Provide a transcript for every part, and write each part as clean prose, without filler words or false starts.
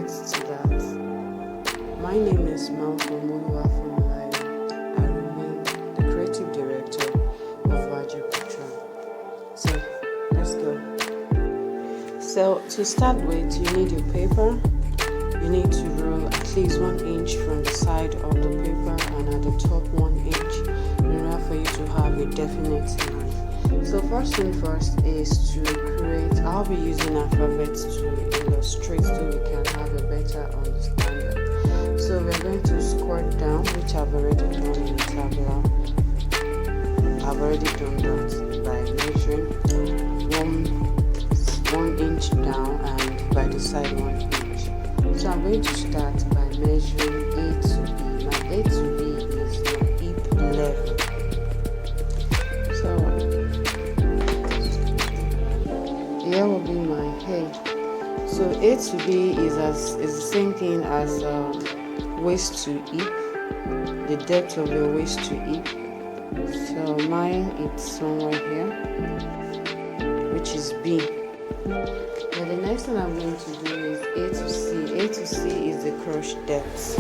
get to that, my name is Malcolm Oluwafumulayo. I remain the creative director of wajucouture. So let's go. So to start with, you need your paper. You need to roll at least 1 inch from the side of the paper and at the top 1 inch in order for you to have a definite line. So first thing first is to create, I'll be using alphabets to illustrate so we can have a better understanding. So we're going to square down, which I've already done in Tableau. I've already done that by measuring 1 inch down and by the side 1 inch. So I'm going to start by measuring A to B. My A to B is my hip level. So here will be my head. So A to B is the same thing as waist to hip, the depth of your waist to hip. So mine it's somewhere here, which is B. Now the next thing I'm going to do is A to C. A to C is the crotch depth.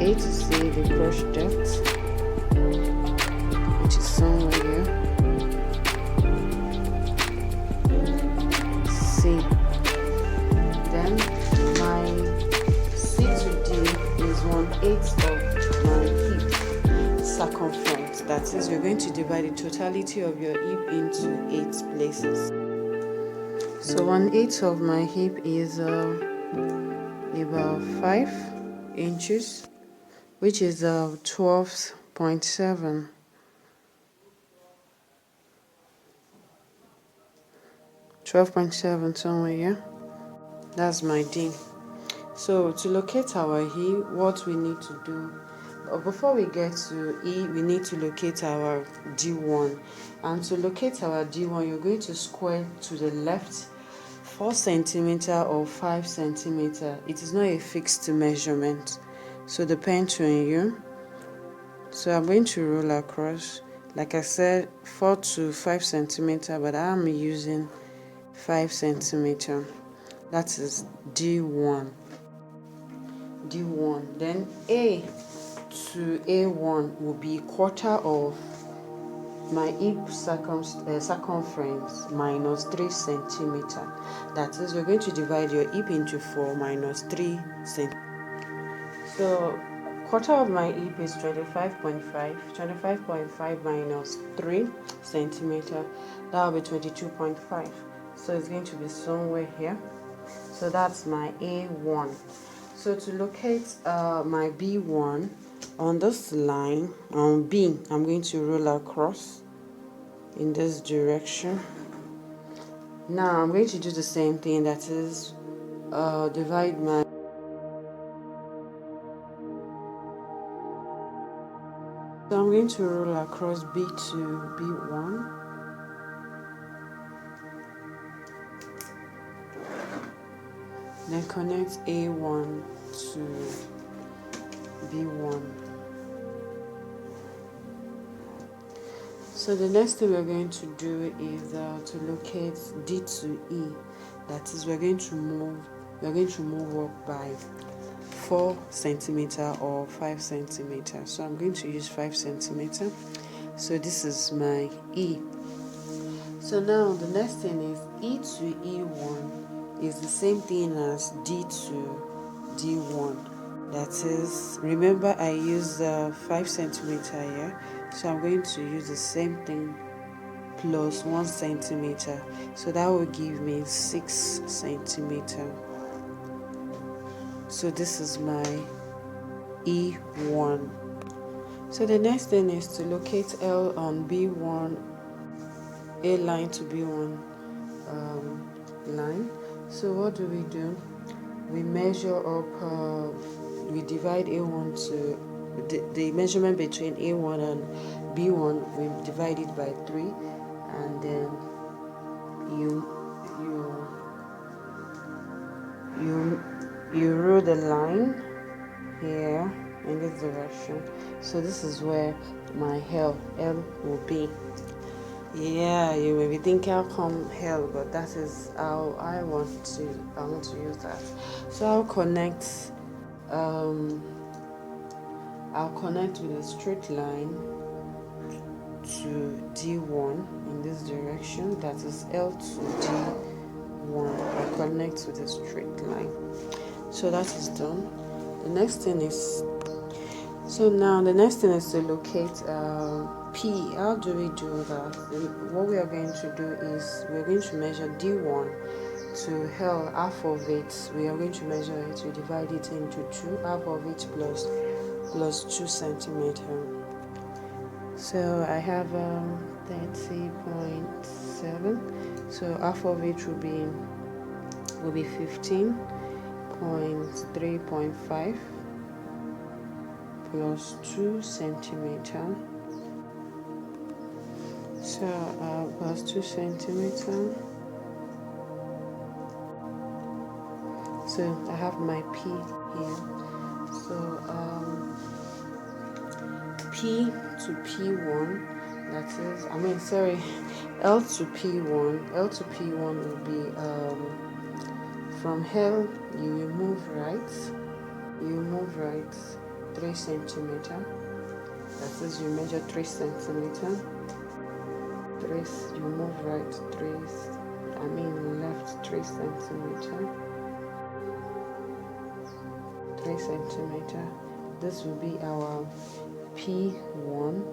A to C, the crotch depth, which is somewhere here. C. Then my C to D is 1/8 of my hip circumference. That is, you're going to divide the totality of your hip into 8 places. So 1/8 of my hip is about 5 inches, which is 12.7. Somewhere here. That's my D. So to locate our hip, what we need to do, before we get to E, we need to locate our D1. And to locate our D1, you're going to square to the left 4 centimeter or 5 centimeter. It is not a fixed measurement, so depends on you. So I'm going to roll across, like I said, 4 to 5 centimeter, but I'm using 5 centimeter. That is D1. Then A to A1 will be 1/4 of my hip circumference minus 3 centimeter. That is, you're going to divide your hip into 4 minus 3 centimeter. So 1/4 of my hip is 25.5. 25.5 minus 3 centimeter, that will be 22.5. So it's going to be somewhere here. So that's my A1. So to locate my B1, on this line, on B, I'm going to roll across in this direction. Now I'm going to do the same thing, that is, divide my... So I'm going to roll across B to B1. Then connect A1 to B1. So the next thing we're going to do is to locate D to E. That is, we're going to move up by 4 centimeter or 5 centimeter. So I'm going to use 5 centimeter. So this is my E. So now the next thing is E to E1 is the same thing as D to D1. That is, remember I used 5 centimeter here, so I'm going to use the same thing plus 1 centimeter. So that will give me 6 centimeter. So this is my E1. So the next thing is to locate L on B1, A line to B1 line. So what do? We measure up, we divide A1 to the measurement between A1 and B1, we divide it by 3, and then you roll the line here in this direction. So this is where my L will be. Yeah, you may be thinking how come hell, but that is how I want to use that. So um I'll connect with a straight line to D1 in this direction, that is L to D1. I connect with a straight line. So that is done. The next thing is to locate P. How do we do that? What we are going to do is we're going to measure D1 to L, half of it. We are going to measure it. We divide it into 2, half of it plus 2 centimeter. So I have 30.7. So half of it will be 15.3.5 plus 2 centimeter. So plus 2 centimeter. So I have my P here. So P to P1, that is, L to P1. L to P1 will be from L, you will move right. 3 centimeter. That is, you measure 3 centimeter. You move right left 3 centimeter. 3 centimeter. This will be our P1,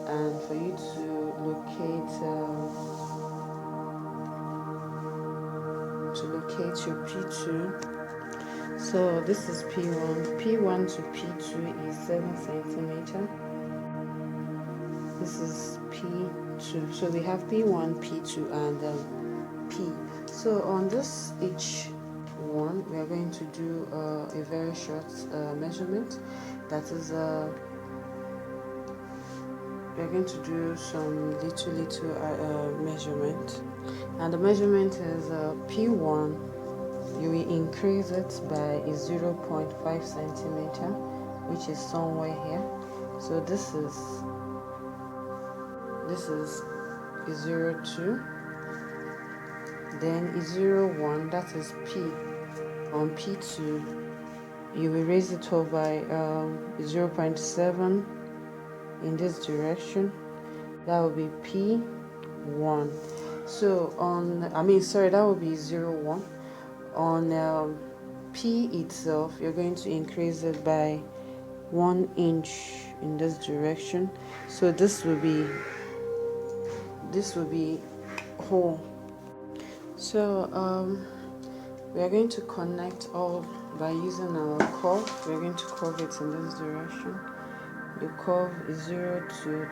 and for you to locate your P2. So this is P1. P1 to P2 is 7 centimeter. This is P2. So we have P1, P2, and P. So on this each one, we are going to do a very short measurement. That is, we are going to do some little measurement, and the measurement is P1. You will increase it by 0.5 centimeter, which is somewhere here. So this is 0.2. Then 0.1, that is P. On P2, you will raise it up by 0.7 in this direction. That will be P1. So that will be 0.1. On P itself, you're going to increase it by 1 inch in this direction. So this will be whole. So we are going to connect all by using our curve. We're going to curve it in this direction. The curve is 0 to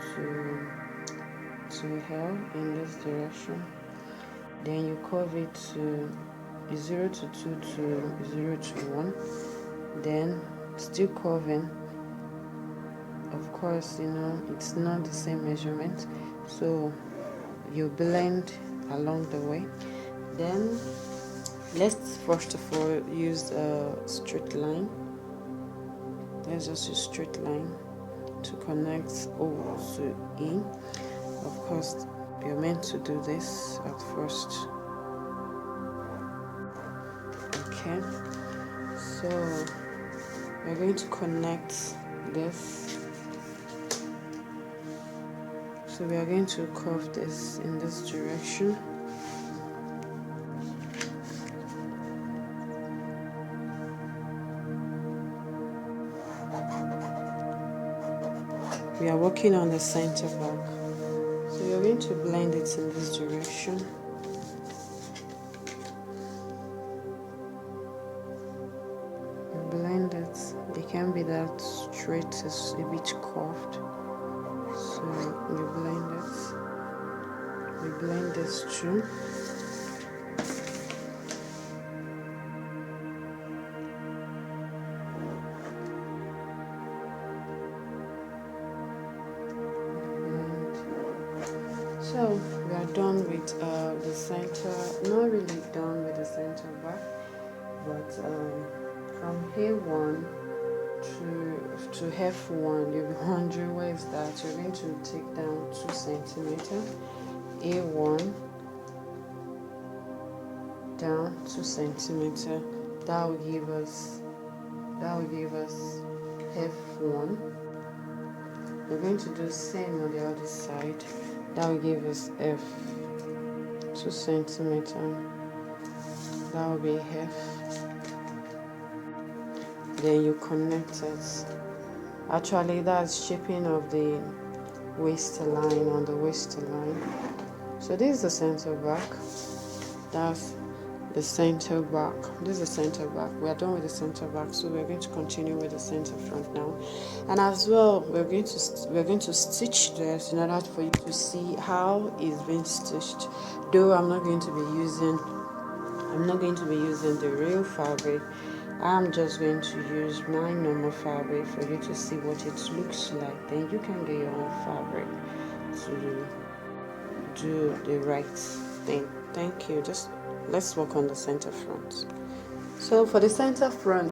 L in this direction. Then you curve it to 0 to 2 to 0 to 1. Then still curving. Of course, it's not the same measurement, so you blend along the way. Then let's first of all use a straight line. Let's just use straight line to connect O to E. Of course, you're meant to do this at first. Okay, so we're going to connect this. So we are going to curve this in this direction. We are working on the center back. So you're going to blend it in this direction. Blend it. It can be that straight, it's a bit curved. So you blend it. We blend this too. So we are done with the center, not really done with the center back, but from A1 to F1, you'll be wondering where is that. You're going to take down 2 centimeters, A1 down 2 centimeters. That will give us F1. We're going to do the same on the other side. That will give us F 2 centimeters. That will be F. Then you connect it. Actually, that's shaping of the waistline on the waistline. So this is the center back. That's the center back. This is the center back. We are done with the center back, so we're going to continue with the center front now. And as well, we're going to stitch this in order for you to see how it's being stitched. Though I'm not going to be using the real fabric. I'm just going to use my normal fabric for you to see what it looks like. Then you can get your own fabric to do the right thing. Thank you. Just let's work on the center front. So for the center front,